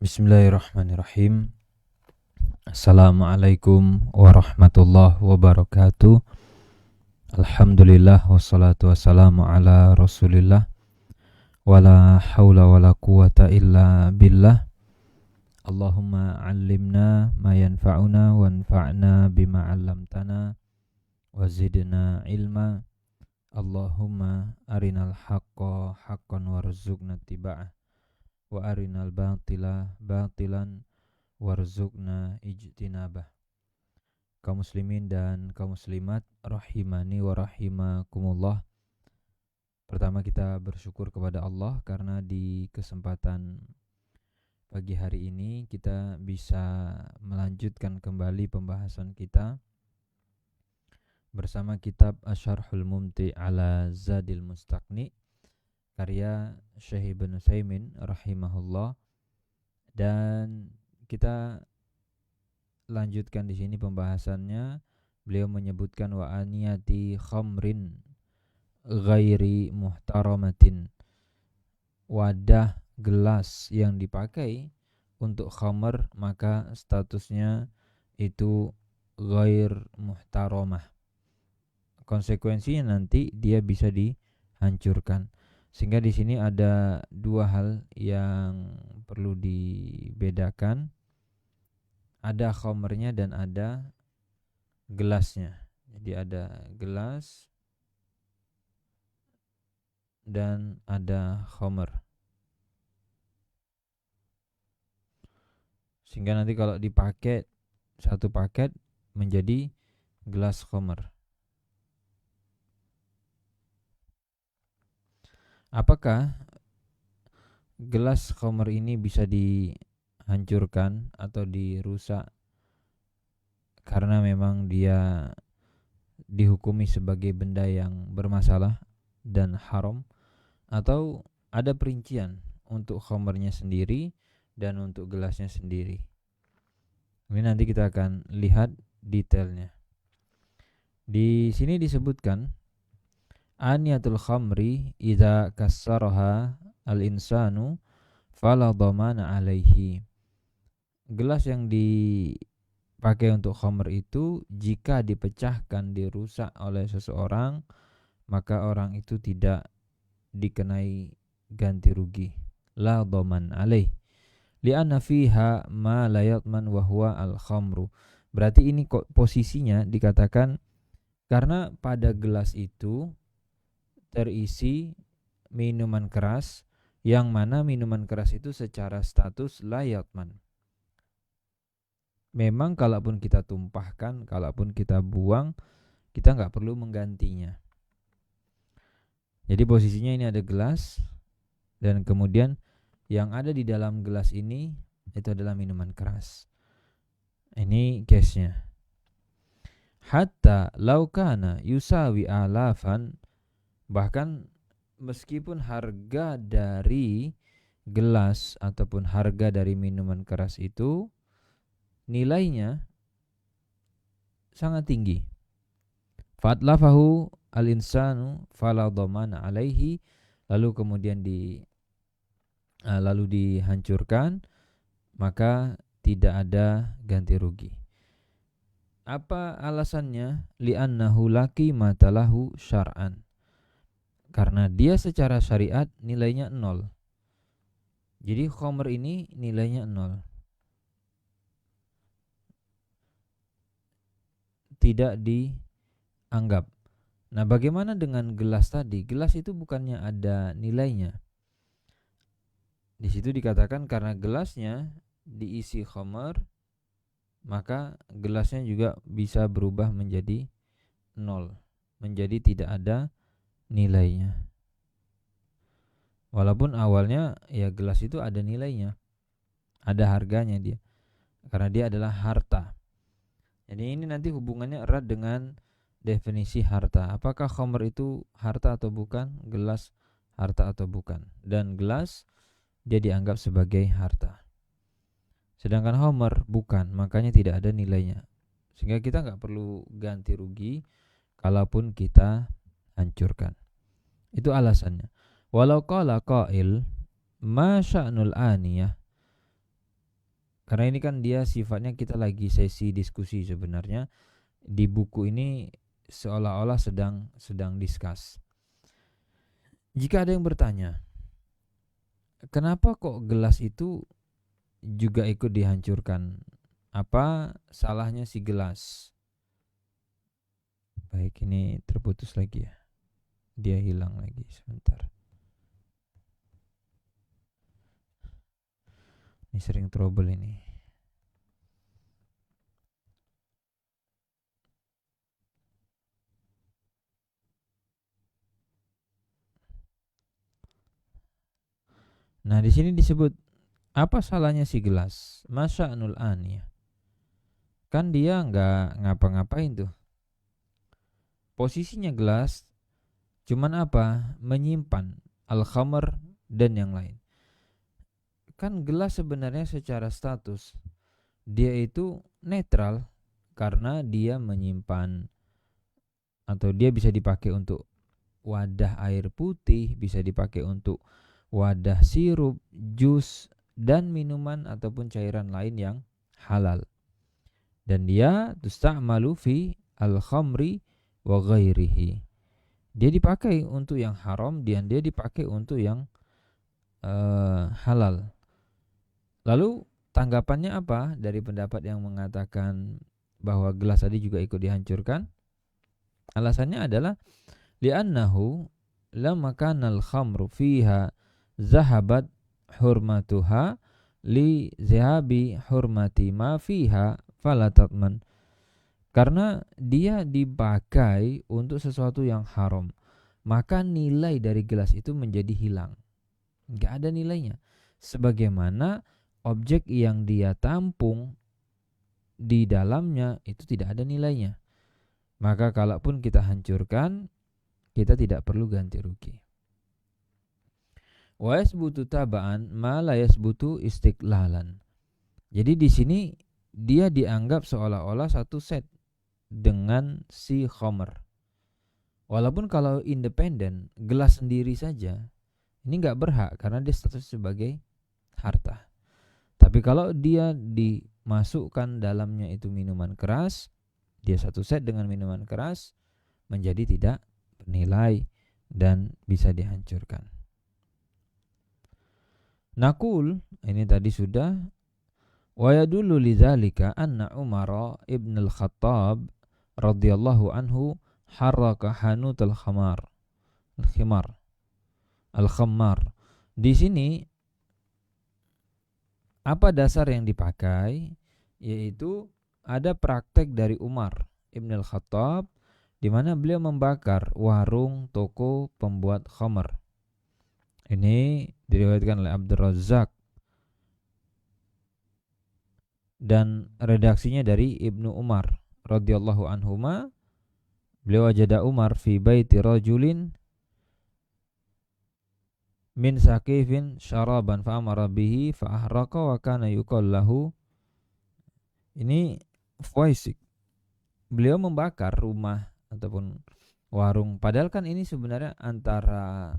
Bismillahirrahmanirrahim. Assalamualaikum warahmatullahi wabarakatuh. Alhamdulillah wassalatu wassalamu ala rasulillah. Wala hawla wala quwata illa billah. Allahumma allimna ma yanfa'una wanfa'na bima 'allamtana wa zidna ilma. Allahumma arinal haqqa haqqan warzuqna tiba'ah wa arinal batila batilan warzuqna ijtinabah. Kaum muslimin dan kaum muslimat rahimani wa rahimakumullah. Pertama kita bersyukur kepada Allah karena di kesempatan pagi hari ini kita bisa melanjutkan kembali pembahasan kita bersama kitab Asy-Syarhul Mumti' ala Zadil Mustaqni karya Syekh Ibnu Utsaimin rahimahullah. Dan kita lanjutkan di sini pembahasannya. Beliau menyebutkan wa aniyati khamrin ghairi muhtaramatin, wadah gelas yang dipakai untuk khamr maka statusnya itu ghair muhtaramah. Konsekuensinya nanti dia bisa dihancurkan. Sehingga di sini ada dua hal yang perlu dibedakan. Ada khamrnya dan ada gelasnya. Jadi ada gelas dan ada khamr. Sehingga nanti kalau dipakai satu paket menjadi gelas khamr. Apakah gelas khamr ini bisa dihancurkan atau dirusak karena memang dia dihukumi sebagai benda yang bermasalah dan haram, atau ada perincian untuk khamrnya sendiri dan untuk gelasnya sendiri? Ini nanti kita akan lihat detailnya. Di sini disebutkan aniyatul khamri idza kassaraha al-insanu fala dhamana alaihi. Gelas yang dipakai untuk khamr itu jika dipecahkan, dirusak oleh seseorang, maka orang itu tidak dikenai ganti rugi. La dhaman alaih li'anna fiha ma la yatman wa huwa al-khamru. Berarti ini kok posisinya dikatakan karena pada gelas itu terisi minuman keras, yang mana minuman keras itu secara status la yatman. Memang kalaupun kita tumpahkan, kalaupun kita buang, kita nggak perlu menggantinya. Jadi posisinya ini ada gelas, dan kemudian yang ada di dalam gelas ini itu adalah minuman keras. Ini case-nya. Hatta laukana yusawi alafan, bahkan meskipun harga dari gelas ataupun harga dari minuman keras itu nilainya sangat tinggi, fatlafahu al-insanu fala dhamana alaihi, lalu kemudian lalu dihancurkan, maka tidak ada ganti rugi. Apa alasannya? Li'annahu laki matalahu syar'an, karena dia secara syariat nilainya 0. Jadi khamr ini nilainya 0, tidak dianggap. Nah, bagaimana dengan gelas tadi? Gelas itu bukannya ada nilainya. Di situ dikatakan karena gelasnya diisi khamr, maka gelasnya juga bisa berubah menjadi 0, menjadi tidak ada nilainya. Walaupun awalnya ya gelas itu ada nilainya, ada harganya dia, karena dia adalah harta. Jadi ini nanti hubungannya erat dengan definisi harta. Apakah khamr itu harta atau bukan? Gelas harta atau bukan? Dan gelas dia dianggap sebagai harta, sedangkan khamr bukan, makanya tidak ada nilainya. Sehingga kita nggak perlu ganti rugi kalaupun kita hancurkan. Itu alasannya. Walau qala qail ma sya'nul aniyah, Karena ini kan dia sifatnya kita lagi sesi diskusi sebenarnya. Di buku ini seolah-olah sedang discuss. Jika ada yang bertanya, kenapa kok gelas itu juga ikut dihancurkan? Apa salahnya si gelas? Baik, ini terputus lagi ya. Dia hilang lagi sebentar. Ini sering trouble ini. Nah, di sini disebut apa salahnya si gelas? Masya'nul aniyah. Kan dia nggak ngapa-ngapain tuh. Posisinya gelas cuman apa? Menyimpan al-khamr dan yang lain. Kan gelas sebenarnya secara status dia itu netral karena dia menyimpan atau dia bisa dipakai untuk wadah air putih, bisa dipakai untuk wadah sirup, jus, dan minuman ataupun cairan lain yang halal. Dan dia tusta'malu fi al-khamri wa ghairihi. Dia dipakai untuk yang haram dan dia dipakai untuk yang halal. Lalu tanggapannya apa dari pendapat yang mengatakan bahwa gelas tadi juga ikut dihancurkan? Alasannya adalah li'annahu lamma kana al-khamru fiha zahabat hurmatuha li zahabi hurmati ma fiha fala tatman. Karena dia dipakai untuk sesuatu yang haram, maka nilai dari gelas itu menjadi hilang. Enggak ada nilainya. Sebagaimana objek yang dia tampung di dalamnya itu tidak ada nilainya. Maka kalaupun kita hancurkan, kita tidak perlu ganti rugi. Wa yasbutu taba'an ma la yasbutu istiqlalan. Jadi di sini dia dianggap seolah-olah satu set dengan si khamr. Walaupun kalau independen, gelas sendiri saja, ini nggak berhak karena dia status sebagai harta. Tapi kalau dia dimasukkan dalamnya itu minuman keras, dia satu set dengan minuman keras, menjadi tidak bernilai dan bisa dihancurkan. Nakul, ini tadi sudah. Wa yadullu lidzalika anna Umar ibn al-Khattab radhiyallahu anhu harraka hanutal al-khammar. Di sini apa dasar yang dipakai? Yaitu ada praktek dari Umar ibn al-Khattab di mana beliau membakar warung toko pembuat khamar. Ini diriwayatkan oleh Abdul Razzaq dan redaksinya dari Ibnu Umar radhiyallahu anhuma. Beliau wajada Umar fi baiti rajulin min saqifin syaraban fa amara bihi fa ahraqa wa kana yuqallahu. Ini Fuaisik. Beliau membakar rumah ataupun warung, padahal kan ini sebenarnya antara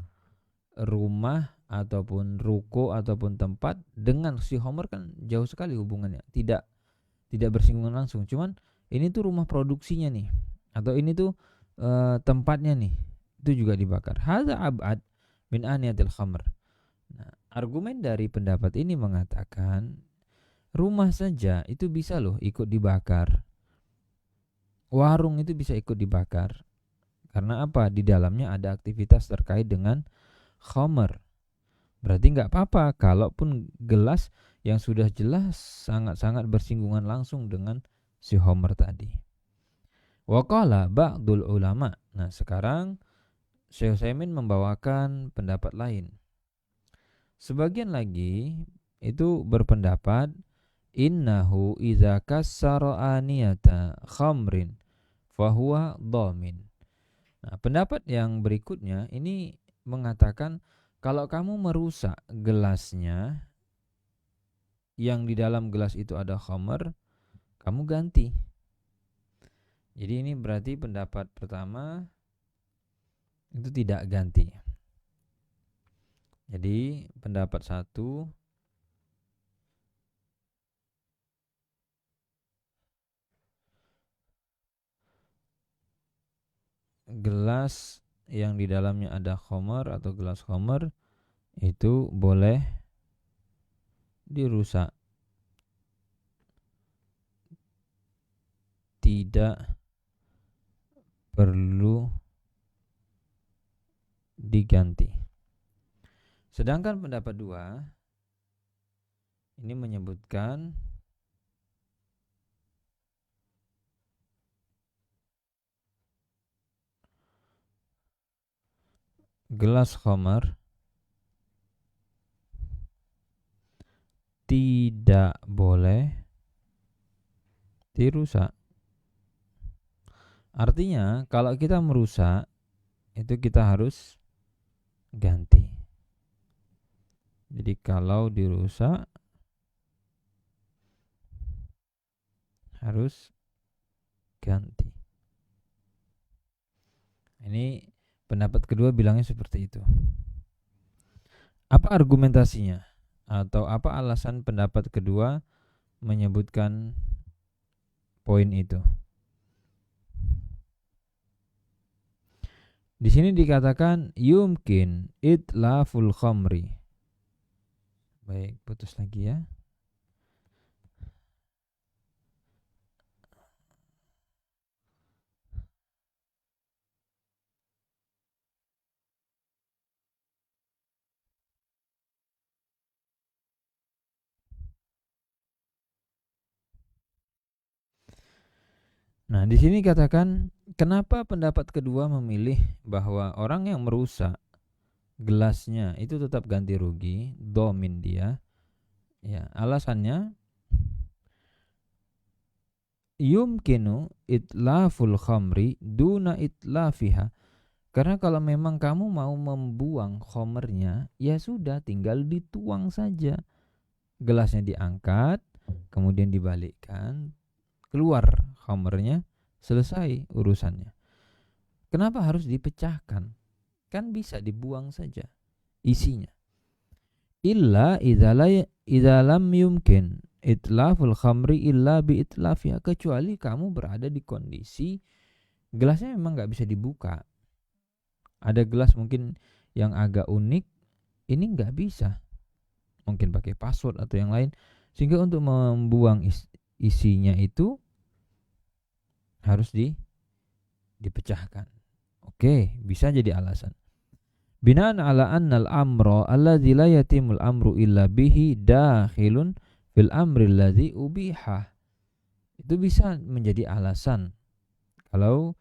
rumah ataupun ruko ataupun tempat dengan si Homer kan jauh sekali hubungannya, tidak bersinggungan langsung. Cuman ini tuh rumah produksinya nih, atau ini tuh tempatnya nih, itu juga dibakar. Hadza abad min aniyatil khamr. Nah, argumen dari pendapat ini mengatakan rumah saja itu bisa loh ikut dibakar, warung itu bisa ikut dibakar. Karena apa? Di dalamnya ada aktivitas terkait dengan khamr. Berarti nggak apa-apa kalaupun gelas yang sudah jelas sangat-sangat bersinggungan langsung dengan si khamr tadi. Wa qala ba'dul ulama. Nah, sekarang Syekh Utsaimin membawakan pendapat lain. Sebagian lagi itu berpendapat innahu idza kassara aniyata khamrin fahuwa dhamin. Nah, pendapat yang berikutnya ini mengatakan kalau kamu merusak gelasnya yang di dalam gelas itu ada khamr, kamu ganti. Jadi ini berarti pendapat pertama itu tidak ganti. Jadi pendapat satu gelas yang di dalamnya ada khamar atau gelas khamar itu boleh dirusak, tidak perlu diganti. Sedangkan pendapat 2 ini menyebutkan gelas khamar tidak boleh dirusak. Artinya kalau kita merusak itu kita harus ganti. Jadi kalau dirusak harus ganti. Ini pendapat kedua bilangnya seperti itu. Apa argumentasinya? Atau apa alasan pendapat kedua menyebutkan poin itu? Di sini dikatakan yumkin itlaful khamri. Baik, putus lagi ya. Nah, di sini katakan kenapa pendapat kedua memilih bahwa orang yang merusak gelasnya itu tetap ganti rugi, domin dia. Ya, alasannya yumkinu itlaful khamri duna itlafiha. Karena kalau memang kamu mau membuang khamrnya, ya sudah tinggal dituang saja. Gelasnya diangkat, kemudian dibalikkan, keluar khamrnya, selesai urusannya. Kenapa harus dipecahkan? Kan bisa dibuang saja isinya. Illa idza lam yumkin itlaful khamri illa bi itlafiha, kecuali kamu berada di kondisi gelasnya memang nggak bisa dibuka. Ada gelas mungkin yang agak unik, ini nggak bisa. Mungkin pakai password atau yang lain, sehingga untuk membuang isinya itu harus dipecahkan. Oke, bisa jadi alasan. Binaan ala annal amra alladzi la yatimul amru illa bihi dakhilun fil amri alladzi ubiha. Itu bisa menjadi alasan kalau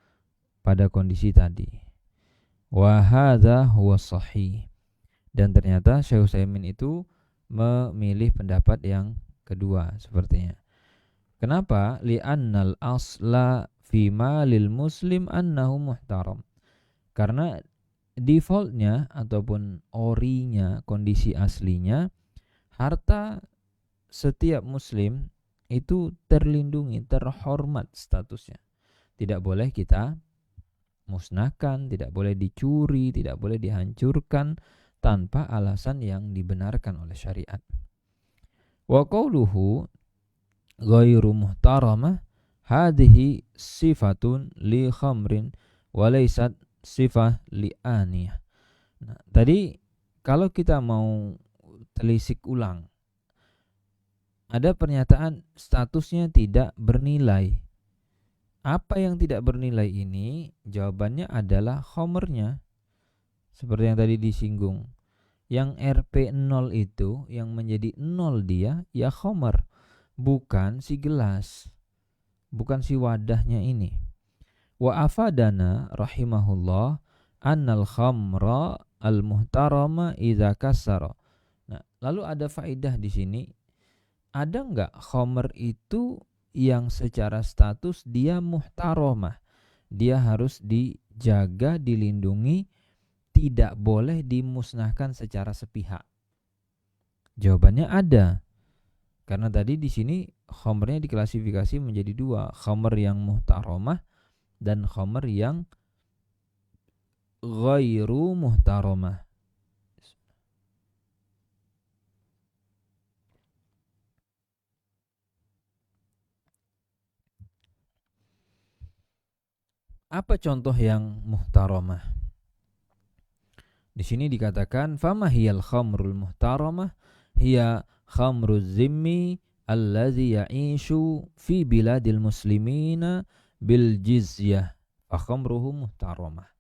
pada kondisi tadi. Wa hadza huwa sahih. Dan ternyata Syekh Utsaimin itu memilih pendapat yang kedua sepertinya. Kenapa? Li'annal asla fi malil muslim annahu muhtaram. Karena defaultnya ataupun orinya, kondisi aslinya, harta setiap muslim itu terlindungi, terhormat statusnya. Tidak boleh kita musnahkan, tidak boleh dicuri, tidak boleh dihancurkan tanpa alasan yang dibenarkan oleh syariat. Wa qawluhu ghairu muhtaramah hadhihi sifatun li khamrin wa laysat sifah li aniyah. Nah, tadi kalau kita mau telisik ulang, ada pernyataan statusnya tidak bernilai. Apa yang tidak bernilai ini? Jawabannya adalah khamrnya. Seperti yang tadi disinggung. Yang RP0 itu, yang menjadi 0 dia, ya khamr. Bukan si gelas. Bukan si wadahnya ini. Wa afadana rahimahullah annal khamra al-muhtarama idza kassara. Nah, lalu ada faedah di sini. Ada enggak khamr itu yang secara status dia muhtaramah? Dia harus dijaga, dilindungi, tidak boleh dimusnahkan secara sepihak. Jawabannya ada. Karena tadi di sini khamrnya diklasifikasi menjadi dua, khamr yang muhtaramah dan khamr yang ghairu muhtaramah. Apa contoh yang muhtaramah? Di sini dikatakan fama hiyal khamrul muhtaramah hiya khamruz zimmi allazi ya'ishu fi biladil muslimina bil jizyah fa khamruhu muhtaramah.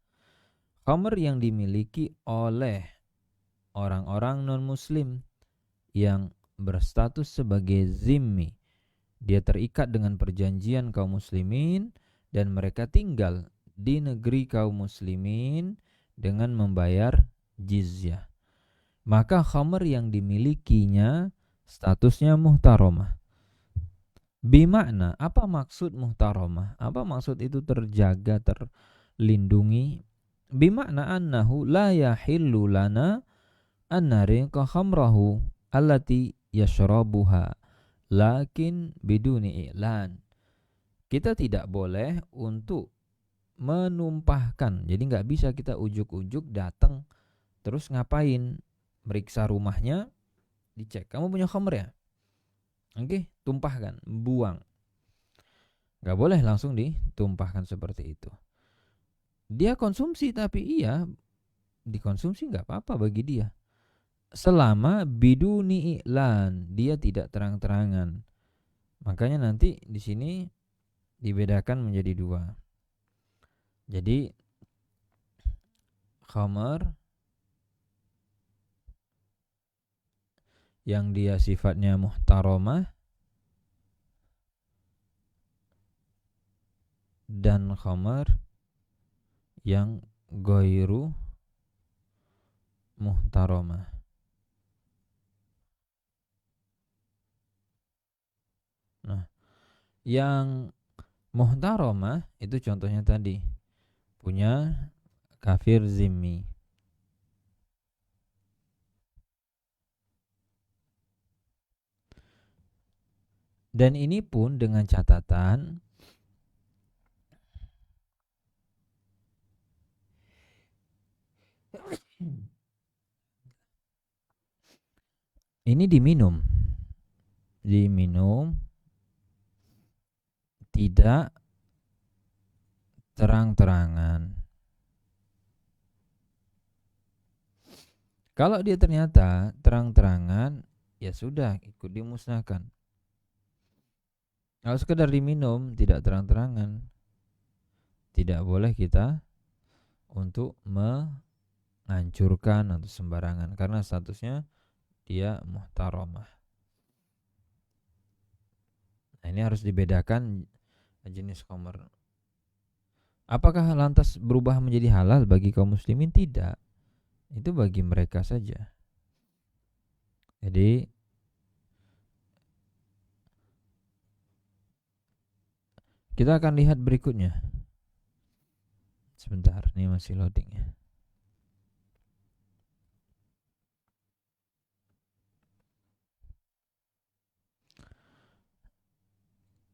Khamr yang dimiliki oleh orang-orang non-muslim yang berstatus sebagai zimmi. Dia terikat dengan perjanjian kaum muslimin dan mereka tinggal di negeri kaum muslimin dengan membayar jizyah. Maka khamr yang dimilikinya statusnya muhtaramah. Bimakna, apa maksud muhtaramah? Apa maksud itu terjaga, terlindungi? Bimakna annahu la yahillu lana an nariqa khamrahu allati yashrabuha lakin biduni i'lan. Kita tidak boleh untuk menumpahkan. Jadi nggak bisa kita ujuk-ujuk datang terus ngapain? Meriksa rumahnya, dicek. Kamu punya khamr ya? Oke, tumpahkan, buang. Nggak boleh langsung ditumpahkan seperti itu. Dia konsumsi tapi iya, dikonsumsi nggak apa-apa bagi dia. Selama biduni i'lan, dia tidak terang-terangan. Makanya nanti di sini dibedakan menjadi dua. Jadi khamar yang dia sifatnya muhtaramah dan khamar yang ghairu muhtaramah. Nah, yang muhtaramah itu contohnya tadi punya kafir zimmi. Dan ini pun dengan catatan ini diminum tidak terang-terangan. Kalau dia ternyata terang-terangan, ya sudah ikut dimusnahkan. Kalau sekedar diminum tidak terang-terangan, tidak boleh kita untuk menghancurkan atau sembarangan karena statusnya dia muhtaramah. Nah, ini harus dibedakan jenis khamr. Apakah lantas berubah menjadi halal bagi kaum muslimin? Tidak. Itu bagi mereka saja. Jadi kita akan lihat berikutnya. Sebentar, ini masih loading ya.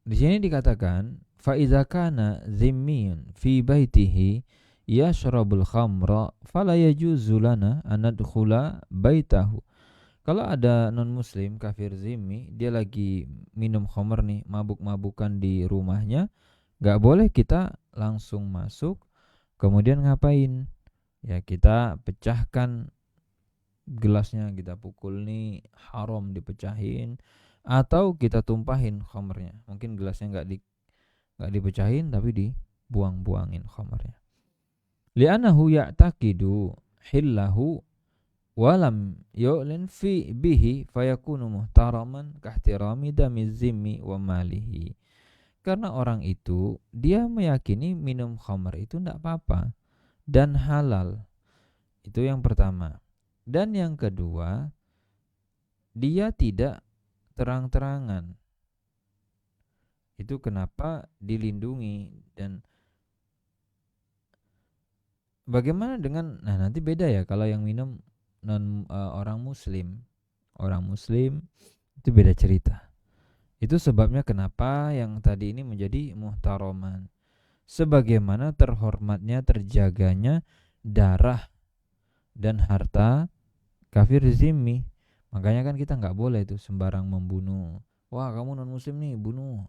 Di sini dikatakan fa idza kana zimmiyun fi baitihi yashrabul khamra fala yajuzu lana an nadkhula baitahu. Kalau ada non muslim kafir zimmi, dia lagi minum khamr nih, mabuk-mabukan di rumahnya, enggak boleh kita langsung masuk. Kemudian ngapain? Ya kita pecahkan gelasnya, kita pukul nih, haram dipecahin. Atau kita tumpahin khamrnya. Mungkin gelasnya enggak dipecahin tapi dibuang-buangin khamrnya. Li'annahu ya'taqidu hillahu walam yu'lin fi bihi fayakunu muhtaraman kahtirami dami zimmi wa malihi. Karena orang itu dia meyakini minum khamr itu enggak apa-apa dan halal. Itu yang pertama. Dan yang kedua, dia tidak terang-terangan. Itu kenapa dilindungi. Dan bagaimana dengan, nah nanti beda ya kalau yang minum orang muslim. Orang muslim itu beda cerita. Itu sebabnya kenapa yang tadi ini menjadi muhtaraman. Sebagaimana terhormatnya, terjaganya darah dan harta kafir zimmi. Makanya kan kita nggak boleh tuh sembarang membunuh. Wah, kamu non muslim nih, bunuh.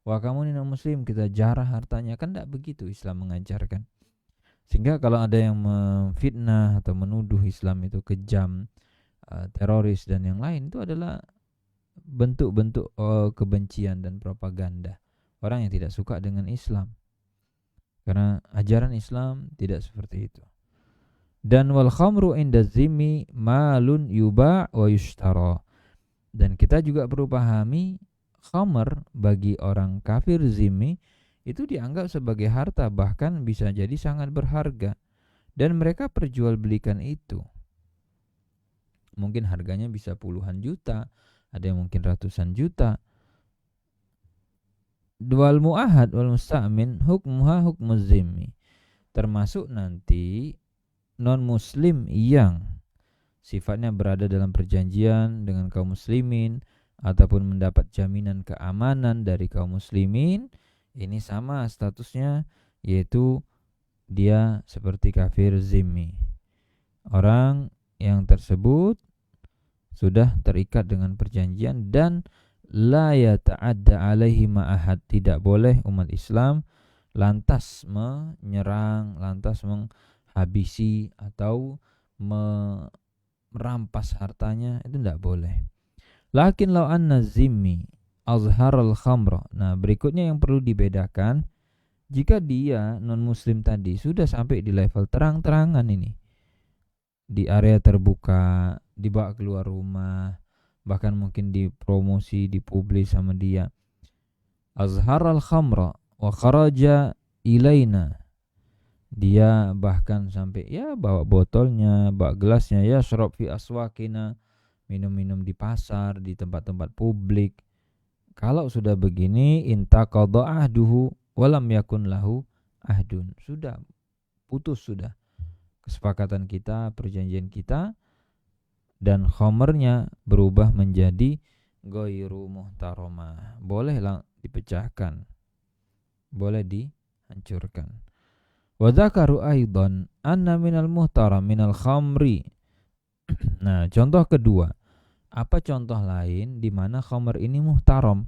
wah kamu ini non muslim kita jarah hartanya, kan tidak begitu Islam mengajarkan. Sehingga kalau ada yang memfitnah atau menuduh Islam itu kejam, teroris dan yang lain, itu adalah bentuk-bentuk kebencian dan propaganda orang yang tidak suka dengan Islam, karena ajaran Islam tidak seperti itu. Dan wal khamru inda zimmi malun yuba' wa yushtara. Dan kita juga perlu pahami khamr bagi orang kafir zimmi itu dianggap sebagai harta, bahkan bisa jadi sangat berharga, dan mereka perjualbelikan itu. Mungkin harganya bisa puluhan juta, ada yang mungkin ratusan juta. Wal mu'ahad wal musta'min hukmuha hukmuz zimmi. Termasuk nanti non muslim yang sifatnya berada dalam perjanjian dengan kaum muslimin ataupun mendapat jaminan keamanan dari kaum muslimin, ini sama statusnya, yaitu dia seperti kafir zimmi. Orang yang tersebut sudah terikat dengan perjanjian dan la yata'adda alaihi ma'ahad, tidak boleh umat Islam lantas menyerang, lantas menghabisi atau merampas hartanya, itu tidak boleh. Lakin law anna zimmi azharal khamra. Nah, berikutnya yang perlu dibedakan, jika dia non muslim tadi sudah sampai di level terang-terangan ini, di area terbuka, dibawa keluar rumah, bahkan mungkin dipromosi, dipublis sama dia, azharal khamra wa kharaja ilaina, dia bahkan sampai ya bawa botolnya, bawa gelasnya, ya syarab fi aswakina, minum-minum di pasar, di tempat-tempat publik. Kalau sudah begini, intaqadha ahduhu walam yakun lahu ahdun, sudah putus sudah kesepakatan kita, perjanjian kita, dan khamernya berubah menjadi ghairu muhtaramah, boleh dipecahkan, boleh dihancurkan. Wa dzakaru aidan anna minal muhtaram minal khamri. Nah, contoh kedua, apa contoh lain di mana khamr ini muhtaram?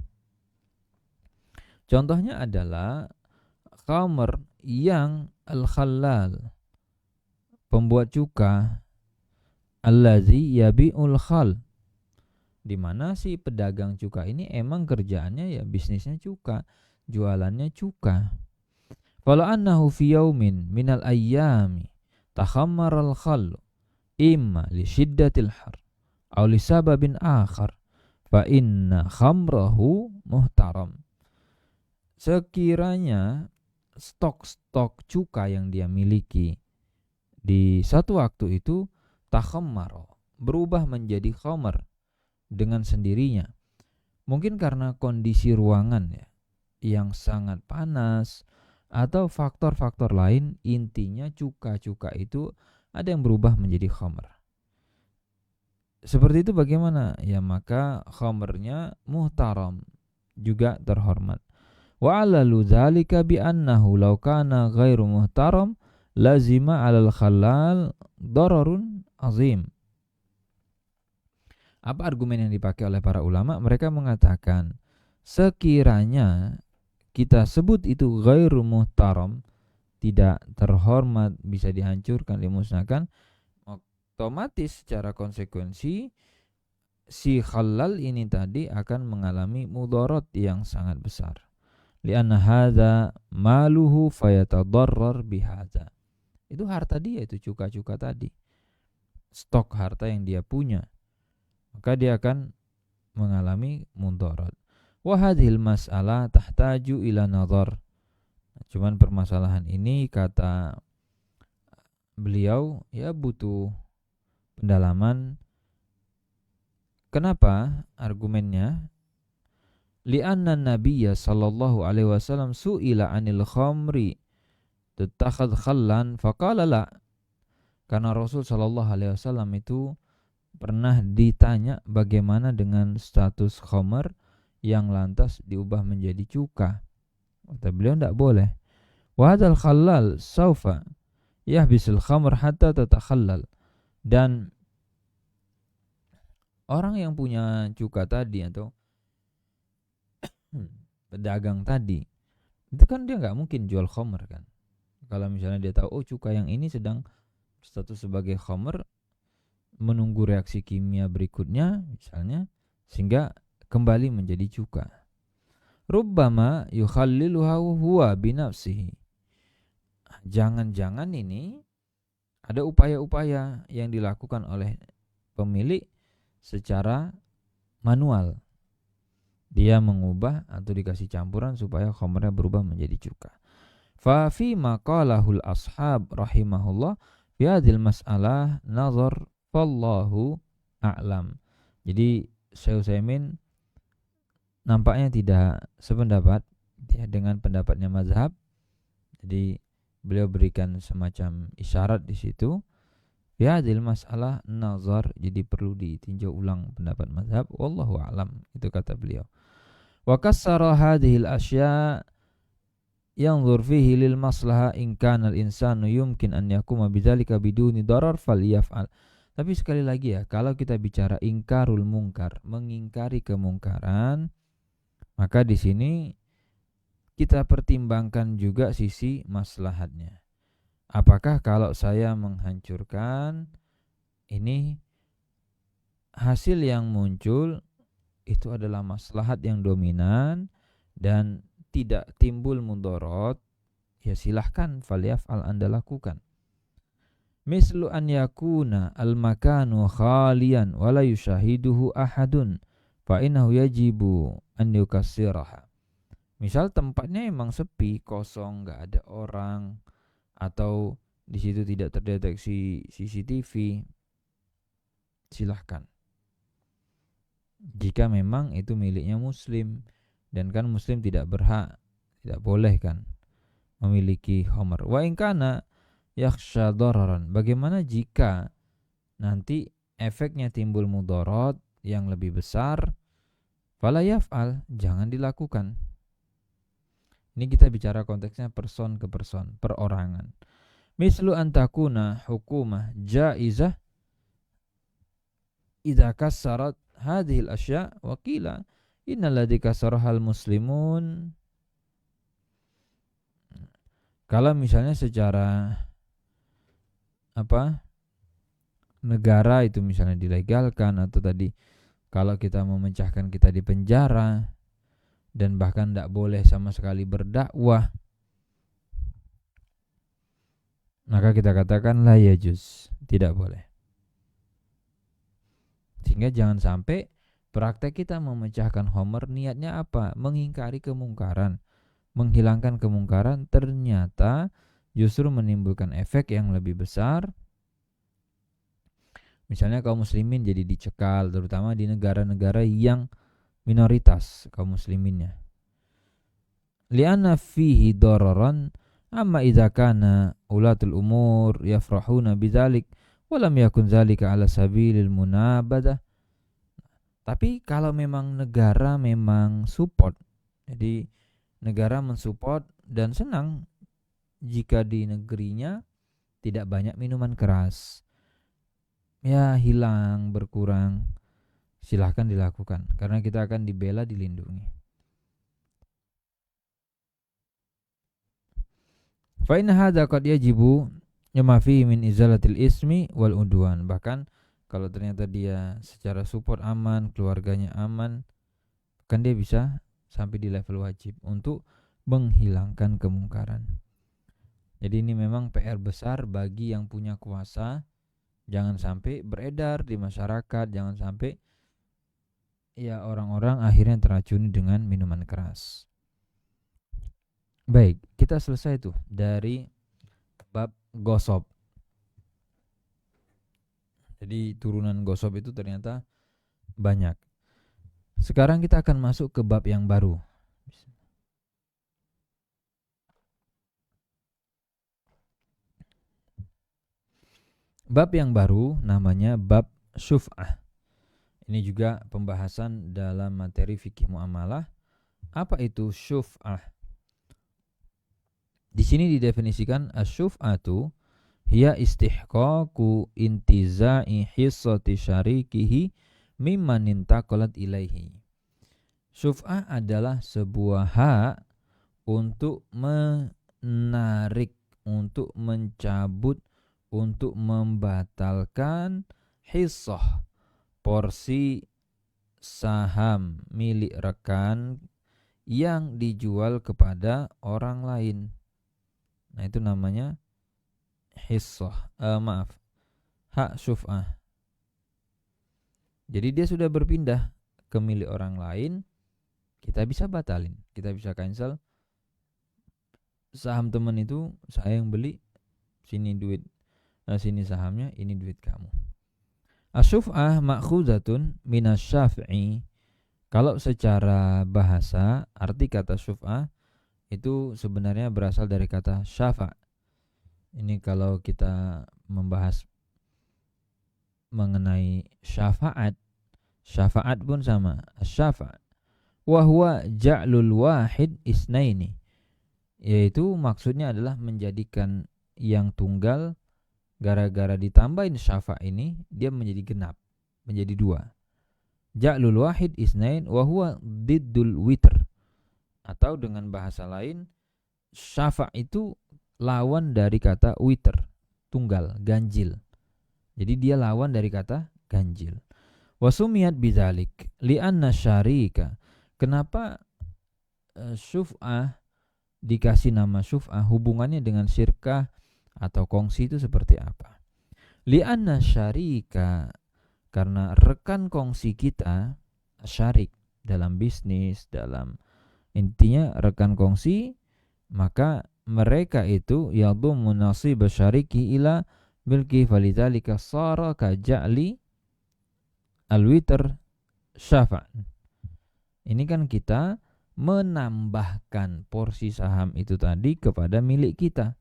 Contohnya adalah khamr yang al-khallal, pembuat cuka, allazi yabi'ul khal, di mana si pedagang cuka ini emang kerjaannya ya bisnisnya cuka, jualannya cuka. Fala annahu fi yaumin minal ayyami takhammaral khal imma li syiddatil har aw li sababin akhar fa inna khamrahu muhtaram. Sekiranya stok-stok cuka yang dia miliki di satu waktu itu takhammar, berubah menjadi khamr dengan sendirinya, mungkin karena kondisi ruangan ya yang sangat panas atau faktor-faktor lain, intinya cuka-cuka itu ada yang berubah menjadi khamr. Seperti itu bagaimana? Ya maka khamrnya muhtaram, juga terhormat. Wa alalu dzalika bi annahu law kana ghairu muhtaram lazima 'alal khallal dararun azim. Apa argumen yang dipakai oleh para ulama? Mereka mengatakan sekiranya kita sebut itu ghairu muhtaram, tidak terhormat, bisa dihancurkan, dimusnahkan, otomatis secara konsekuensi si halal ini tadi akan mengalami mudarat yang sangat besar. Lianna hadza maluhu fayatadarrar bihadza. Itu harta dia, itu cuka-cuka tadi, stok harta yang dia punya, maka dia akan mengalami mudarat. Wa hadhil mas'alah tahtaju ila nadhar. Cuman permasalahan ini kata beliau ya butuh pendalaman. Kenapa argumennya? Li'anna nabiyya sallallahu alaihi wasallam su'ila 'anil khamri tatakhadh khallan faqala la. Karena Rasul sallallahu alaihi wasallam itu pernah ditanya bagaimana dengan status khamr yang lantas diubah menjadi cuka. Kata beliau tidak boleh. Wa hadzal khallal saufa yahbisul khamr hatta tatakhallal. Dan orang yang punya cuka tadi atau pedagang tadi, itu kan dia nggak mungkin jual khamr kan. Kalau misalnya dia tahu cuka yang ini sedang status sebagai khamr, menunggu reaksi kimia berikutnya misalnya, sehingga kembali menjadi cuka. Rubbama yukhalliluha huwa binafsihi. Jangan-jangan ini ada upaya-upaya yang dilakukan oleh pemilik secara manual. Dia mengubah atau dikasih campuran supaya khamrnya berubah menjadi cuka. Fa fi maqalahul ashab rahimahullah fi hadhil mas'alah nazar wallahu a'lam. Jadi Syekh Utsaimin nampaknya tidak sependapat ya, dengan pendapatnya mazhab. Jadi beliau berikan semacam isyarat di situ. Ya, hadhil mas'alah nazar, jadi perlu ditinjau ulang pendapat mazhab. Wallahu a'lam, itu kata beliau. Wa kassara hadhil asya' yanzur fihi lil maslaha in kana al insanu yumkin an yakuma bidzalika biduni darar falyaf'al. Tapi sekali lagi ya, kalau kita bicara ingkarul mungkar, mengingkari kemungkaran, maka di sini kita pertimbangkan juga sisi maslahatnya. Apakah kalau saya menghancurkan ini, hasil yang muncul itu adalah maslahat yang dominan dan tidak timbul mudorot, ya silahkan, falyaf'al, Anda lakukan. Mislu an yakuna al-makanu khalian wala yushahiduhu ahadun fa innahu yajibu an yukassiraha. Misal tempatnya emang sepi, kosong, enggak ada orang, atau di situ tidak terdeteksi CCTV, silahkan. Jika memang itu miliknya muslim, dan kan muslim tidak berhak, tidak boleh kan memiliki khamr. Wa in kana yakhsha dararan. Bagaimana jika nanti efeknya timbul mudarat yang lebih besar? Fala yaf'al, jangan dilakukan. Ini kita bicara konteksnya person ke person, perorangan. Mislu antakuna hukumah jaizah idza kassarat hadhil asya' wa qila innal ladzi kasarahal muslimun. Kalau misalnya secara negara itu misalnya dilegalkan, atau tadi kalau kita memecahkan kita di penjara dan bahkan tidak boleh sama sekali berdakwah, maka kita katakan la yajuz, tidak boleh. Sehingga jangan sampai praktek kita memecahkan khamr niatnya apa? Mengingkari kemungkaran, menghilangkan kemungkaran, ternyata justru menimbulkan efek yang lebih besar. Misalnya kaum muslimin jadi dicekal, terutama di negara-negara yang minoritas kaum musliminnya. Li'anna fihi dararan, amma idza kana ulatul umur yafrahuna bidzalik walam yakun dzalika ala sabilil munabadah. Tapi kalau memang negara memang support, jadi negara mensupport dan senang jika di negerinya tidak banyak minuman keras, ya hilang, berkurang, silahkan dilakukan, karena kita akan dibela, dilindungi. Fa inna hadza qad yajibu ma fihi min izalatil ismi wal udwan. Bahkan kalau ternyata dia secara support aman, keluarganya aman, kan dia bisa sampai di level wajib untuk menghilangkan kemungkaran. Jadi ini memang PR besar bagi yang punya kuasa. Jangan sampai beredar di masyarakat, jangan sampai ya orang-orang akhirnya teracuni dengan minuman keras. Baik, kita selesai tuh dari bab gosop. Jadi turunan gosop itu ternyata banyak. Sekarang kita akan masuk ke bab yang baru. Bab yang baru namanya bab syuf'ah. Ini juga pembahasan dalam materi fikih muamalah. Apa itu syuf'ah? Di sini didefinisikan asy-syuf'atu hiya istihqaqu intiza'i hissati syarikihi mimman intaqalat ilaihi. Syuf'ah adalah sebuah hak untuk menarik, untuk mencabut, untuk membatalkan hissah, porsi saham milik rekan yang dijual kepada orang lain. Nah, itu namanya hissah, hak syuf'ah. Jadi dia sudah berpindah ke milik orang lain, kita bisa batalin, kita bisa cancel. Saham teman itu saya yang beli, sini duit, sini sahamnya, ini duit kamu. Asyuf'ah ma'khuzatun minasyafi'i. Kalau secara bahasa, arti kata syuf'ah itu sebenarnya berasal dari kata syafa'. Ini kalau kita membahas mengenai syafaat, syafaat pun sama, syafa'. Wa huwa ja'lul wahid isnaini, yaitu maksudnya adalah menjadikan yang tunggal, gara-gara ditambahin syafa' ini dia menjadi genap, menjadi 2. Ja'lul wahid isnain wa huwa diddul witr, atau dengan bahasa lain syafa' itu lawan dari kata witr, tunggal, ganjil. Jadi dia lawan dari kata ganjil. Wasumiyat bidzalik li'anna syarika. Kenapa syuf'ah dikasih nama syuf'ah? Hubungannya dengan syirkah atau kongsi itu seperti apa? Li'anna syarika, karena rekan kongsi kita, syarik dalam bisnis, dalam intinya rekan kongsi, maka mereka itu yadhummu nasib syariki ila milki, falidzalika sara ka ja'li al-witr syafa'. Ini kan kita menambahkan porsi saham itu tadi kepada milik kita,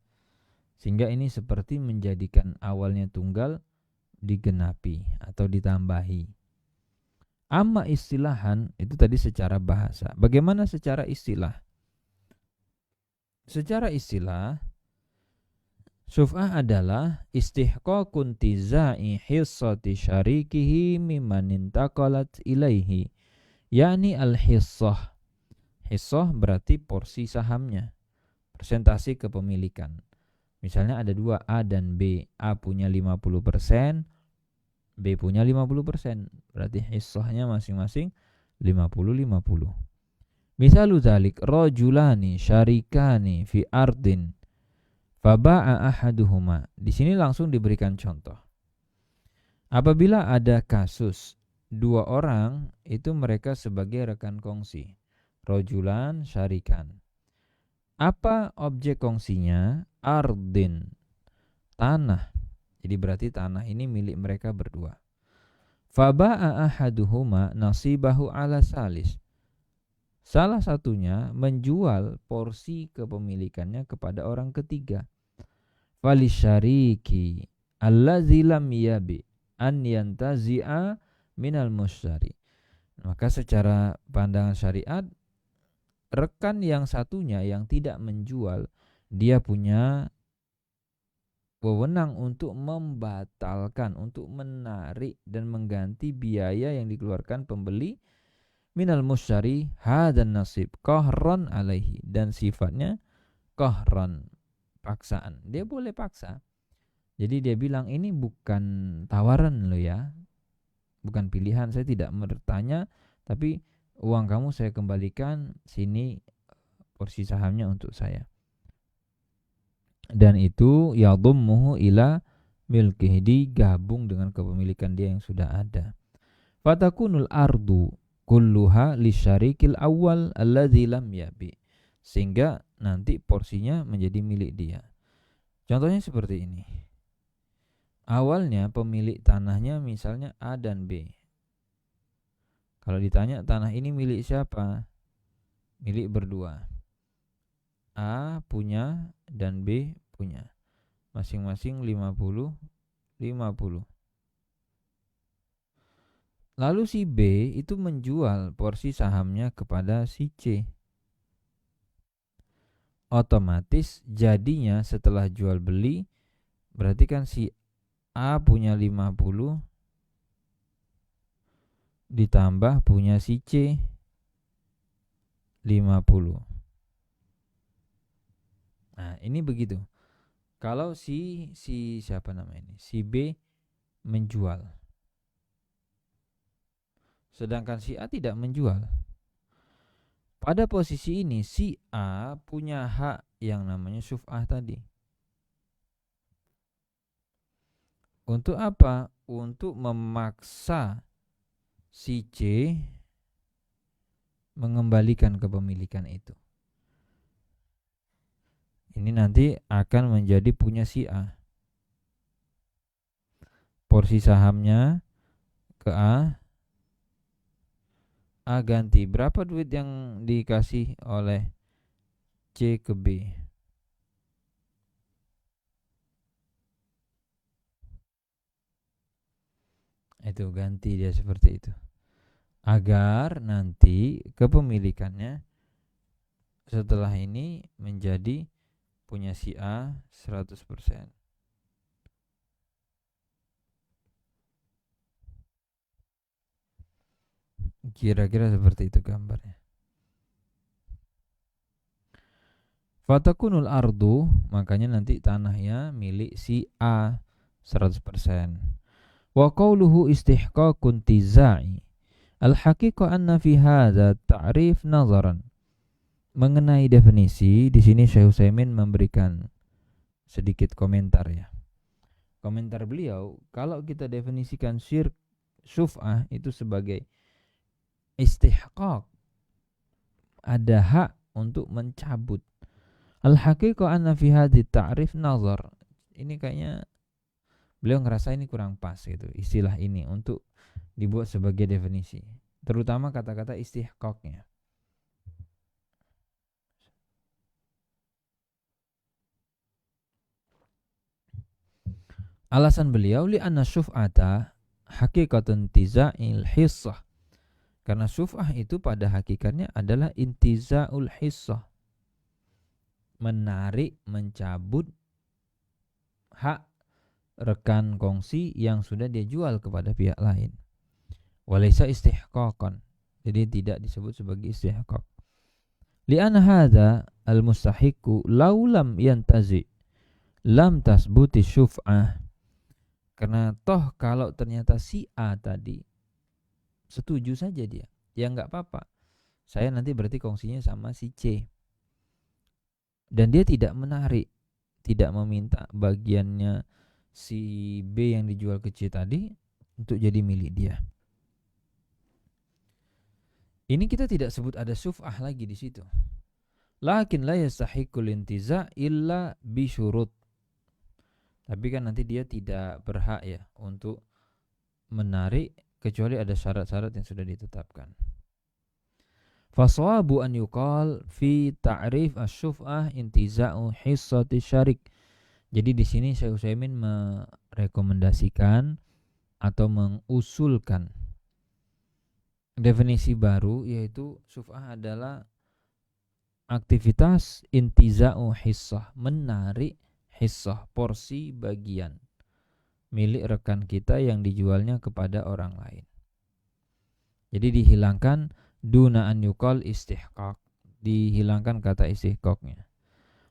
sehingga ini seperti menjadikan awalnya tunggal digenapi atau ditambahi. Amma istilahan, itu tadi secara bahasa. Bagaimana secara istilah? Secara istilah, syuf'ah adalah istihqaqun tizai hissati syarikihi mimman intaqalat ilaihi, yakni al-hissah. Hissah berarti porsi sahamnya, persentase kepemilikan. Misalnya ada 2, A dan B. A punya 50%, B punya 50%. Berarti hissahnya masing-masing 50-50. Misalu dzalik rajulani syarikani fi ardin faba'a ahaduhuma. Di sini langsung diberikan contoh. Apabila ada kasus 2 orang itu mereka sebagai rekan kongsi, rajulan syarikan. Apa objek kongsinya? Ardin, tanah. Jadi berarti tanah ini milik mereka berdua. Faba'a ahaduhuma nasibahu ala salis. Salah satunya menjual porsi kepemilikannya kepada orang ketiga. Falisyariki allazi lam yabi an yantazi'a minal mushtari. Maka secara pandangan syariat, rekan yang satunya yang tidak menjual, dia punya wewenang untuk membatalkan, untuk menarik dan mengganti biaya yang dikeluarkan pembeli minal mushtari hadan nasib qahran alaihi, dan sifatnya qahran, paksaan. Dia boleh paksa. Jadi dia bilang ini bukan tawaran lo ya, bukan pilihan, saya tidak bertanya, tapi uang kamu saya kembalikan, sini porsi sahamnya untuk saya. Dan itu yadhummuhu ila milkihi, digabung dengan kepemilikan dia yang sudah ada. Fatakunul ardu kulluha lisyarikil awal alladzi lam yabi, sehingga nanti porsinya menjadi milik dia. Contohnya seperti ini. Awalnya pemilik tanahnya misalnya A dan B. Kalau ditanya tanah ini milik siapa? Milik berdua. A punya dan B punya. Masing-masing 50-50. Lalu si B itu menjual porsi sahamnya kepada si C. Otomatis jadinya setelah jual beli, berarti kan si A punya 50 ditambah punya si C. 50. Nah, ini begitu. Kalau si siapa namanya ini? Si B menjual. Sedangkan si A tidak menjual. Pada posisi ini si A punya hak yang namanya syuf'ah tadi. Untuk apa? Untuk memaksa si C mengembalikan kepemilikan itu. Ini nanti akan menjadi punya si A. Porsi sahamnya ke A. A ganti berapa duit yang dikasih oleh C ke B. Itu ganti dia seperti itu. Agar nanti kepemilikannya setelah ini menjadi punya si A 100%. Kira-kira seperti itu gambarnya. Fatakunul ardu, makanya nanti tanahnya milik si A 100%. Wa qawluhu istihqaqun tiza'i. Al-haqiqa anna fi hadza ta'rif nazaran. Mengenai definisi, di sini Syekh Utsaimin memberikan sedikit komentar ya. Komentar beliau, kalau kita definisikan syuf'ah itu sebagai istihqaq, ada hak untuk mencabut. Al-haqiqa anna fi hadhi ta'rif nazar. Ini kayaknya beliau ngerasa ini kurang pas gitu, istilah ini untuk dibuat sebagai definisi. Terutama kata-kata istihqaqnya. Alasan beliau li'anna syuf'ata haqiqatun tiza'il hissah. Karena syuf'ah itu pada hakikatnya adalah intiza'ul hissah. Menarik, mencabut hak rekan kongsi yang sudah dia jual kepada pihak lain. Walaysa istihqaqan. Jadi tidak disebut sebagai istihqaq. Li'anna hadza al-mustahiqu law lam yantazi lam tasbuti syuf'ah. Karena toh kalau ternyata si A tadi setuju saja dia, ya nggak apa-apa. Saya nanti berarti kongsinya sama si C. Dan dia tidak menarik, tidak meminta bagiannya si B yang dijual ke C tadi untuk jadi milik dia. Ini kita tidak sebut ada syuf'ah lagi di situ. Lakin la yastahiqul intiza illa bi syurut. Tapi kan nanti dia tidak berhak ya untuk menarik kecuali ada syarat-syarat yang sudah ditetapkan. Faswabu an yuqal fi ta'rif asy-syuf'ah intiza'u hissati syarik. Jadi di sini Syekh Utsaimin merekomendasikan atau mengusulkan definisi baru, yaitu syuf'ah adalah aktivitas intiza'u hissah, menarik hissah, porsi bagian milik rekan kita yang dijualnya kepada orang lain. Jadi dihilangkan duna an yuqal istihqaq, dihilangkan kata istihqaqnya.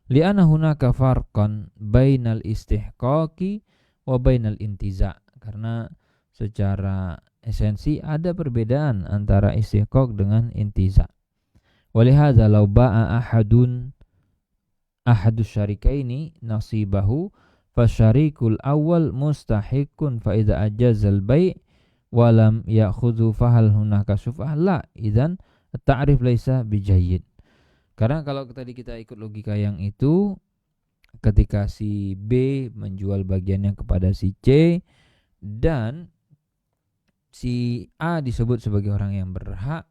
Li'anna hunaka farqan bainal istihqaqi wa bainal intiza'. Karena secara esensi ada perbedaan antara istihqaq dengan intiza'. Walihadza law ba'a ahadus syarikaini nasibahu fasyarikul awal mustahiqun fa idza ajazal bai' walam ya'khudhu fahal hunaka syuf'ah la idzan at-ta'rif laisa bijayyid. Karena kalau tadi kita ikut logika yang itu, ketika si B menjual bagiannya kepada si C dan si A disebut sebagai orang yang berhak,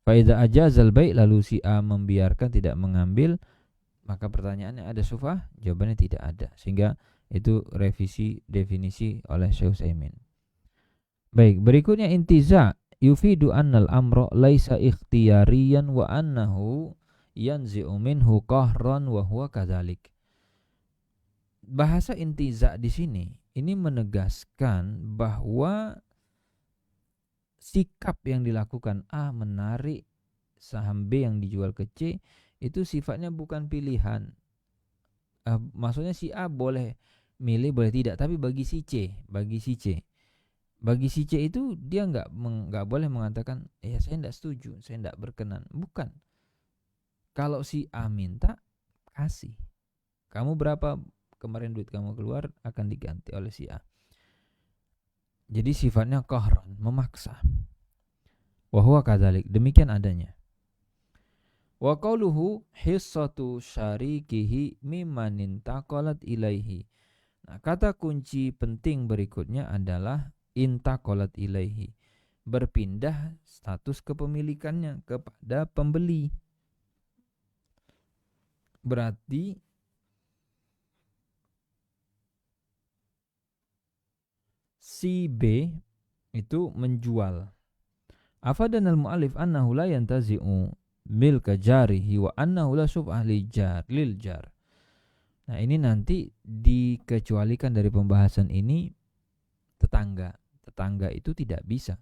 fa idza ajazal bai' lalu si A membiarkan, tidak mengambil, maka pertanyaannya ada syuf'ah? Jawabannya tidak ada. Sehingga itu revisi definisi oleh Syekh Utsaimin. Baik, berikutnya intiza yufidu annal amra laisa ikhtiyariyan wa annahu yanzi'u minhu qahran wa huwa kadzalik. Bahasa intiza di sini ini menegaskan bahwa sikap yang dilakukan A menarik saham B yang dijual ke C itu sifatnya bukan pilihan. Maksudnya si A boleh milih boleh tidak, tapi bagi si C itu dia nggak boleh mengatakan ya saya tidak setuju, saya tidak berkenan. Bukan. Kalau si A minta, kasih. Kamu berapa kemarin duit kamu keluar akan diganti oleh si A. Jadi sifatnya qahran, memaksa. Wa huwa kadzalik, demikian adanya. Wa qauluhu hissatu syarikihi mimman intaqalat ilaihi. Nah, kata kunci penting berikutnya adalah intaqalat ilaihi. Berpindah status kepemilikannya kepada pembeli. Berarti si B itu menjual. Afadan al-mu'allif annahu la yantazi'u milka jarihi wa annahu la syuf'ah lil jar. Nah, ini nanti dikecualikan dari pembahasan ini tetangga. Tetangga itu tidak bisa.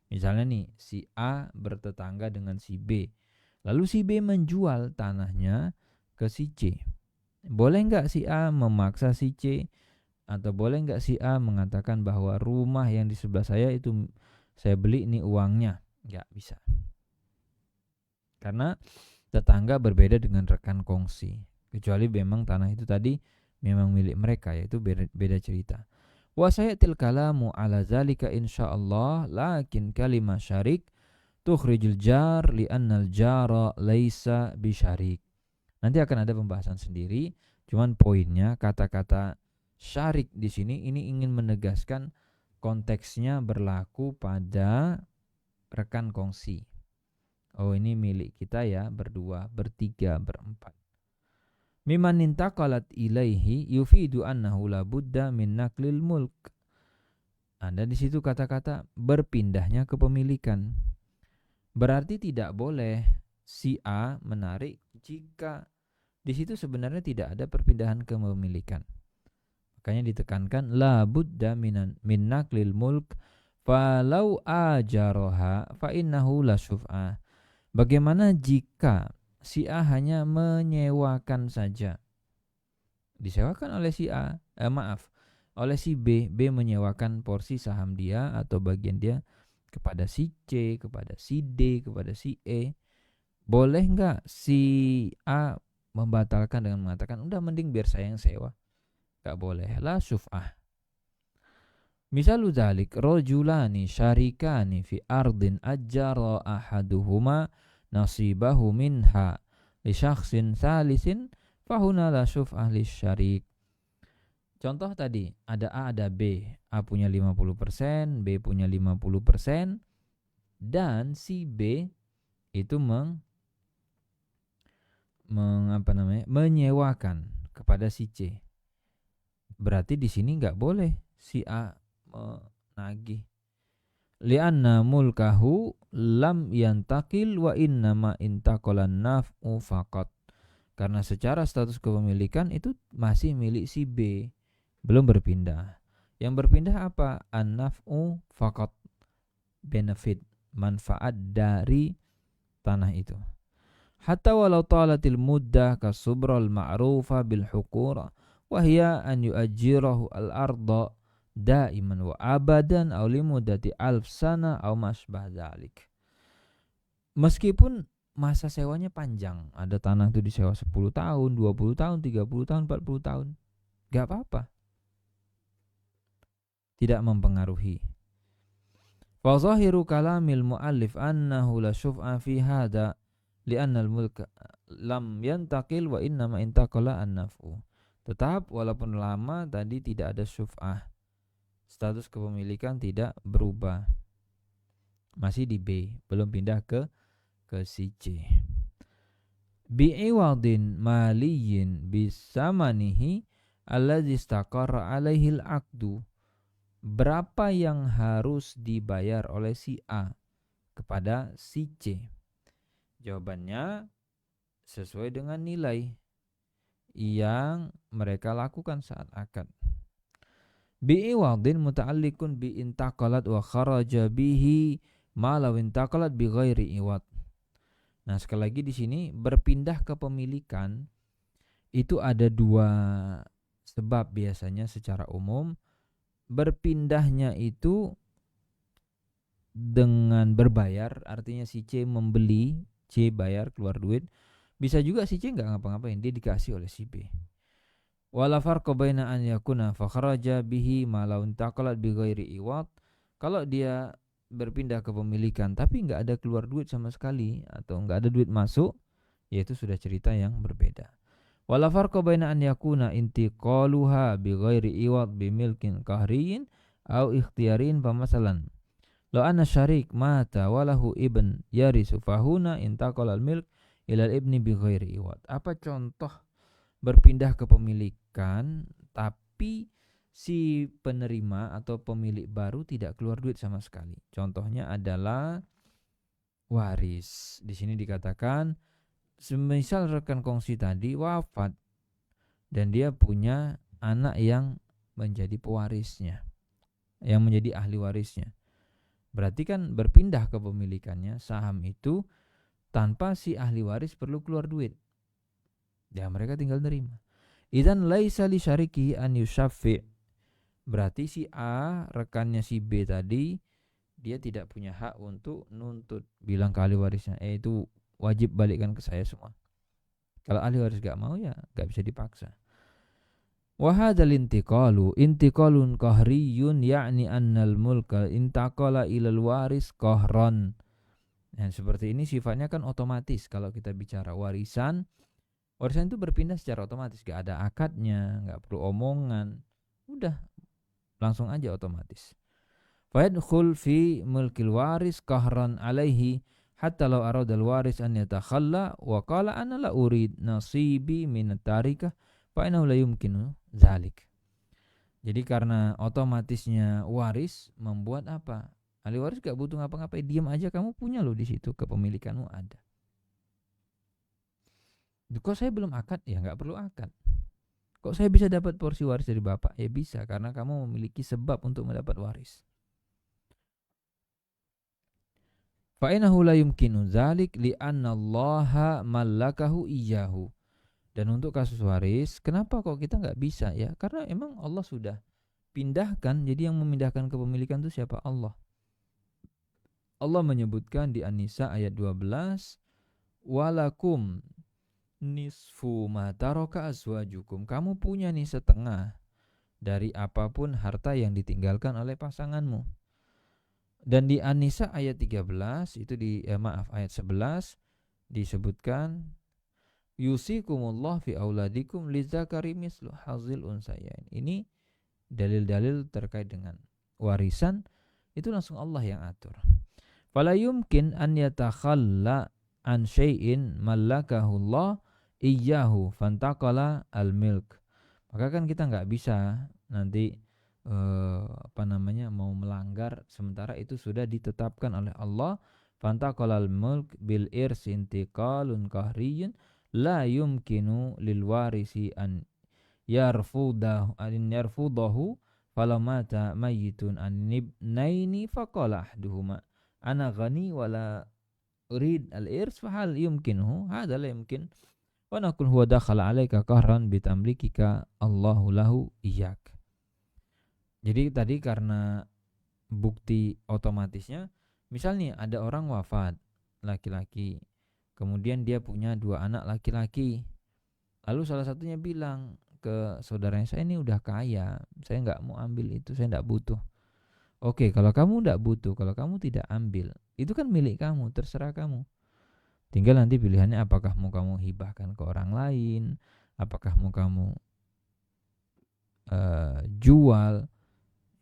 Misalnya nih, si A bertetangga dengan si B. Lalu si B menjual tanahnya ke si C. Boleh enggak si A memaksa si C? Atau boleh enggak si A mengatakan bahwa rumah yang di sebelah saya itu saya beli ini uangnya? Enggak bisa. Karena tetangga berbeda dengan rekan kongsi. Kecuali memang tanah itu tadi memang milik mereka, yaitu beda cerita. Wa sayatil kalamu ala zalika insyaallah, lakin kalimah syarik tukhrijul jar li'annal jara laisa bisyarik. Nanti akan ada pembahasan sendiri, cuman poinnya kata-kata syarik di sini ini ingin menegaskan konteksnya berlaku pada rekan kongsi. Oh, ini milik kita ya, berdua, bertiga, berempat. Mimman intaqalat ilaihi yufidu annahu la budda min naklil mulk. Ada di situ kata-kata berpindahnya kepemilikan. Berarti tidak boleh si A menarik jika di situ sebenarnya tidak ada perpindahan kepemilikan. Makanya ditekankan la budda min naklil mulk falau ajaroha fa innahu la syuf'ah. Bagaimana jika si A hanya menyewakan saja? Disewakan oleh si A, oleh si B. B menyewakan porsi saham dia atau bagian dia kepada si C, kepada si D, kepada si E. Boleh enggak si A membatalkan dengan mengatakan, udah mending biar saya yang sewa? Enggak boleh. La syuf'ah. Misalu dzalik rajulani syarikani fi ardin ajjara ahaduhuma nasibahu minha li syakhsin thalithin fahuna la syuf'ah lisyarik. Contoh tadi ada A ada B. A punya 50%, B punya 50%, dan si B itu menyewakan kepada si C. Berarti di sini enggak boleh si A menagih. Lianna mulkahu lam yantakil wa innama intaqalan naf'u faqat. Karena secara status kepemilikan itu masih milik si B, belum berpindah. Yang berpindah apa? An-naf'u faqat, benefit, manfaat dari tanah itu. Hatta walau talatil muddah kasubral ma'rufa bil hukura wa hiya an yu'ajjirahu al-arda daiman wa abadan aw limudati 1000 sana aw masbah dzalik. Meskipun masa sewanya panjang, ada tanah itu disewa 10 tahun, 20 tahun, 30 tahun, 40 tahun, enggak apa-apa. Tidak mempengaruhi. Fa zahiru kalamil muallif annahu la syuf'a fi hada li'anna al-mulk lam yantaqil wa innama intaqala an-naf'u. Tetap walaupun lama tadi tidak ada syuf'ah, status kepemilikan tidak berubah, masih di B, belum pindah ke si C. Bi'iwadin maliyin bisamanihi alladzi istaqarra alaihi al-aqdu. Berapa yang harus dibayar oleh si A kepada si C? Jawabannya sesuai dengan nilai yang mereka lakukan saat akad. Bi'iwadin muta'alliqun bi intaqalat wa kharaja bihi ma law intaqalat bi ghairi iwad. Nah, sekali lagi di sini berpindah kepemilikan itu ada dua sebab biasanya secara umum. Berpindahnya itu dengan berbayar, artinya si C membeli, C bayar keluar duit. Bisa juga si C nggak ngapa-ngapain, dia dikasih oleh si B. Wala farqa baina an yakuna fa kharaja bihi ma law intaqalat bi ghairi iwad. Kalau dia berpindah kepemilikan tapi nggak ada keluar duit sama sekali atau nggak ada duit masuk, yaitu sudah cerita yang berbeda. Wala farqa baina an yakuna intiqaluha bi ghairi iwad bi milkin qahriyin au ikhtiyarin pamasalan. Law anna syarik mata walahu ibn yarisu fahuna intaqala al-milk ila al-ibni bi ghairi iwad. Apa contoh berpindah kepemilikan tapi si penerima atau pemilik baru tidak keluar duit sama sekali? Contohnya adalah waris. Di sini dikatakan semisal rekan kongsi tadi wafat dan dia punya anak yang menjadi pewarisnya, yang menjadi ahli warisnya. Berarti kan berpindah kepemilikannya saham itu tanpa si ahli waris perlu keluar duit. Ya mereka tinggal terima. Idzan laisa li syariki an yusaffi. Berarti si A rekannya si B tadi dia tidak punya hak untuk nuntut, bilang ke ahli warisnya, itu wajib balikkan ke saya semua. Kalau ahli waris gak mau ya gak bisa dipaksa. Wa hadzal intiqalun qahriyun ya'ni annal mulka intaqala ilal waris qahran. Nah, seperti ini sifatnya kan otomatis. Kalau kita bicara warisan itu berpindah secara otomatis, gak ada akadnya, gak perlu omongan, udah langsung aja otomatis. Fayadkhul fi mulkil waris qahran alaihi hatta law arada al waris an yatakhalla wa qala ana la urid nasibi min at-tarikah fa innahu la yumkinu zalik. Jadi karena otomatisnya waris membuat apa? Ahli waris gak butuh ngapa-ngapain, diam aja, kamu punya loh di situ, kepemilikanmu ada. Kok saya belum akad? Ya nggak perlu akad. Kok saya bisa dapat porsi waris dari bapak? Ya bisa, karena kamu memiliki sebab untuk mendapat waris. Fa'inahu la yumkinu dzalik li'anna Allaha mallakahu iyyahu. Dan untuk kasus waris, kenapa kok kita nggak bisa ya? Karena emang Allah sudah pindahkan. Jadi yang memindahkan kepemilikan itu siapa? Allah. Allah menyebutkan di An-Nisa ayat 12, walakum nisfu ma taraka azwajukum. Kamu punya nih setengah dari apapun harta yang ditinggalkan oleh pasanganmu. Dan di An-Nisa ayat 13 itu ayat 11 disebutkan yusikumullah fi auladikum lizakari mislu hazil unsayain. Ini dalil-dalil terkait dengan warisan itu langsung Allah yang atur. Fala yumkin an yatakhalla an syai'in mallakahullah iyyahu fantaqala al-milk. Maka kan kita nggak bisa nanti mau melanggar sementara itu sudah ditetapkan oleh Allah. Fantaqala al-mulk bil irsi intiqalun qahriyun la yumkinu lil warisi an yarfudahu falamata mayyitun an ibnaini faqala ahduhuma ana ghani wala urid al-irs fahal yumkinuhu hadha la yumkin wa naqul huwa dakhala alayka qahran bitamlikika Allahu lahu iyyak. Jadi tadi karena bukti otomatisnya, misalnya ada orang wafat laki-laki, kemudian dia punya 2 anak laki-laki, lalu salah satunya bilang ke saudaranya, saya ini udah kaya, saya nggak mau ambil itu, saya nggak butuh. Oke, kalau kamu nggak butuh, kalau kamu tidak ambil, itu kan milik kamu, terserah kamu. Tinggal nanti pilihannya apakah mau kamu hibahkan ke orang lain, apakah mau kamu jual.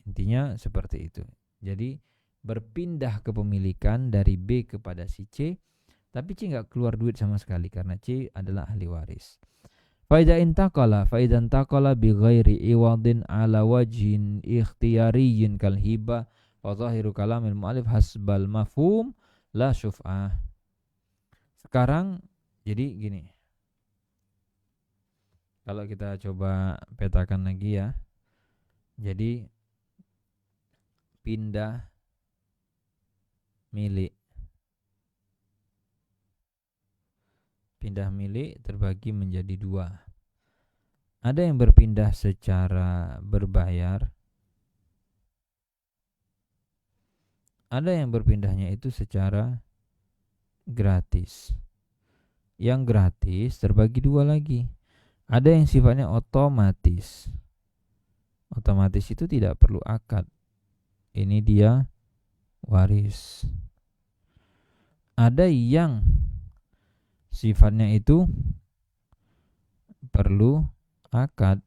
Intinya seperti itu. Jadi berpindah kepemilikan dari B kepada si C, tapi C nggak keluar duit sama sekali karena C adalah ahli waris. Faida intaqala bi ghairi iwadin ala wajhin ikhtiyariyin kal hibah wa zahiru kalamil mu'alif hasbal mafhum la syuf'ah. Sekarang jadi gini, kalau kita coba petakan lagi ya. Jadi pindah milik. pindah milik terbagi menjadi dua. Ada yang berpindah secara berbayar, ada yang berpindahnya itu secara gratis. Yang gratis terbagi dua lagi. Ada yang sifatnya otomatis. Otomatis itu tidak perlu akad. Ini dia waris. Ada yang sifatnya itu perlu akad.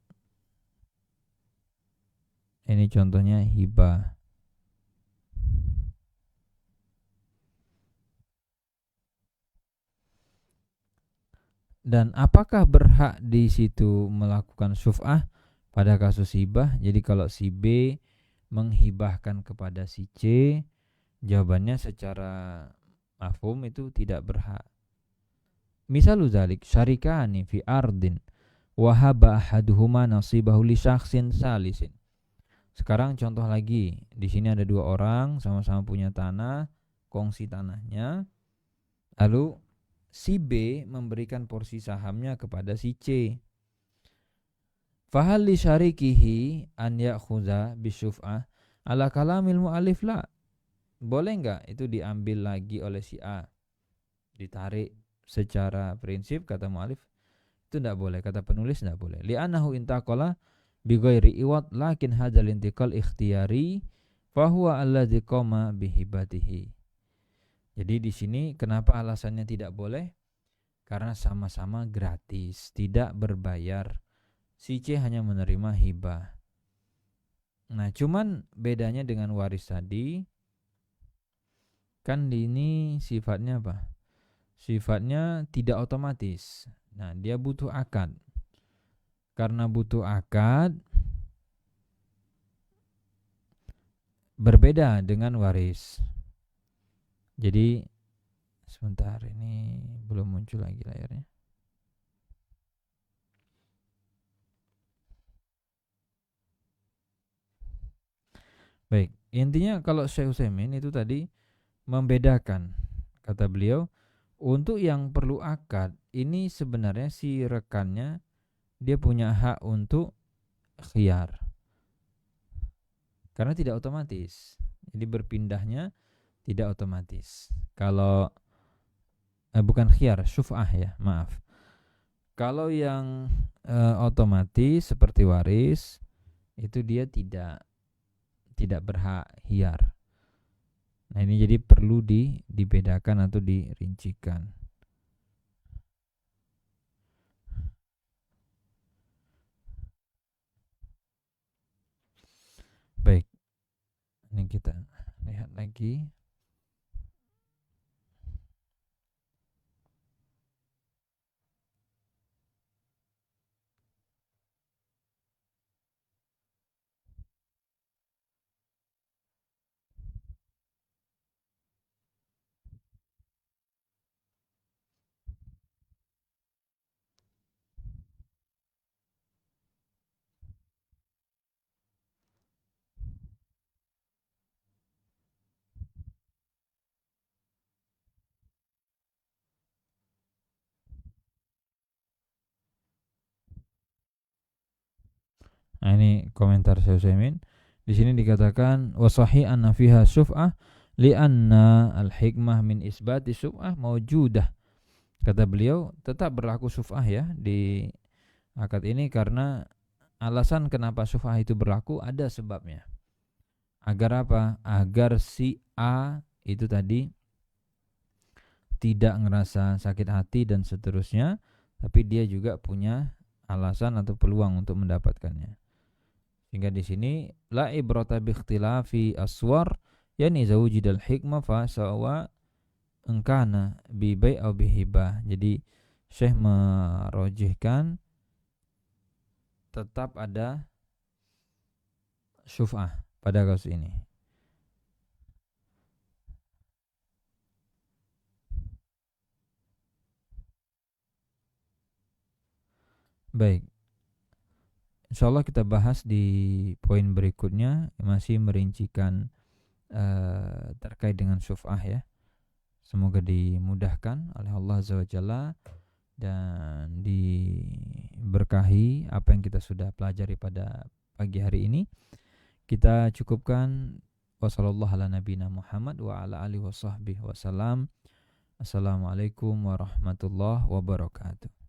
Ini contohnya hibah. Dan apakah berhak di situ melakukan syuf'ah pada kasus hibah? Jadi kalau si B menghibahkan kepada si C, jawabannya secara mafhum itu tidak berhak. Misalu dzalik syarikani fi ardin wa haba ahaduhuma nasibahu li syakhsin salisin. Sekarang contoh lagi, di sini ada dua orang sama-sama punya tanah, kongsi tanahnya. Lalu si B memberikan porsi sahamnya kepada si C. Fahal li syarikihi an ya'khudha bisyuf'ah ala kalamil mu'alif la. Boleh enggak itu diambil lagi oleh si A? Ditarik secara prinsip kata mu'alif itu enggak boleh, kata penulis enggak boleh. Li'annahu intaqala bi ghairi iwad lakin hadzal intiqal ikhtiyari fa huwa alladzi qama bihibatihi. Jadi di sini kenapa alasannya tidak boleh? Karena sama-sama gratis, tidak berbayar. Si C hanya menerima hibah. Nah, cuman bedanya dengan waris tadi, kan ini sifatnya apa? Sifatnya tidak otomatis. Nah, dia butuh akad. Karena butuh akad, berbeda dengan waris. Jadi sebentar, ini belum muncul lagi layarnya. Baik, intinya kalau Syekh Utsaimin itu tadi membedakan, kata beliau, untuk yang perlu akad ini sebenarnya si rekannya dia punya hak untuk khiyar. Karena tidak otomatis. Jadi berpindahnya tidak otomatis. Kalau bukan khiyar, syuf'ah ya, maaf. Kalau yang otomatis seperti waris itu dia tidak berhak khiyar. Nah, ini jadi perlu dibedakan atau dirincikan. Baik. Ini kita lihat lagi. Nah, ini komentar Syekh Utsaimin. Di sini dikatakan wa sahih anna fiha syuf'ah li'anna al-hikmah min isbati syuf'ah mawjudah. Kata beliau, tetap berlaku syuf'ah ya di akad ini karena alasan kenapa syuf'ah itu berlaku ada sebabnya. Agar apa? Agar si A itu tadi tidak ngerasa sakit hati dan seterusnya, tapi dia juga punya alasan atau peluang untuk mendapatkannya. Sehingga di sini la ibrata bi ikhtilafi aswar, yani zawjidal hikmah fa sawa engkana bi bai' au bi hibah. Jadi Syekh merojihkan tetap ada syuf'ah pada kasus ini. Baik, insyaallah kita bahas di poin berikutnya, masih merincikan terkait dengan syuf'ah ya. Semoga dimudahkan oleh Allah Azza wa Jalla dan diberkahi apa yang kita sudah pelajari pada pagi hari ini. Kita cukupkan. Wassallallahu ala nabiyina Muhammad wa ala alihi wasahbihi wasallam. Assalamualaikum warahmatullahi wabarakatuh.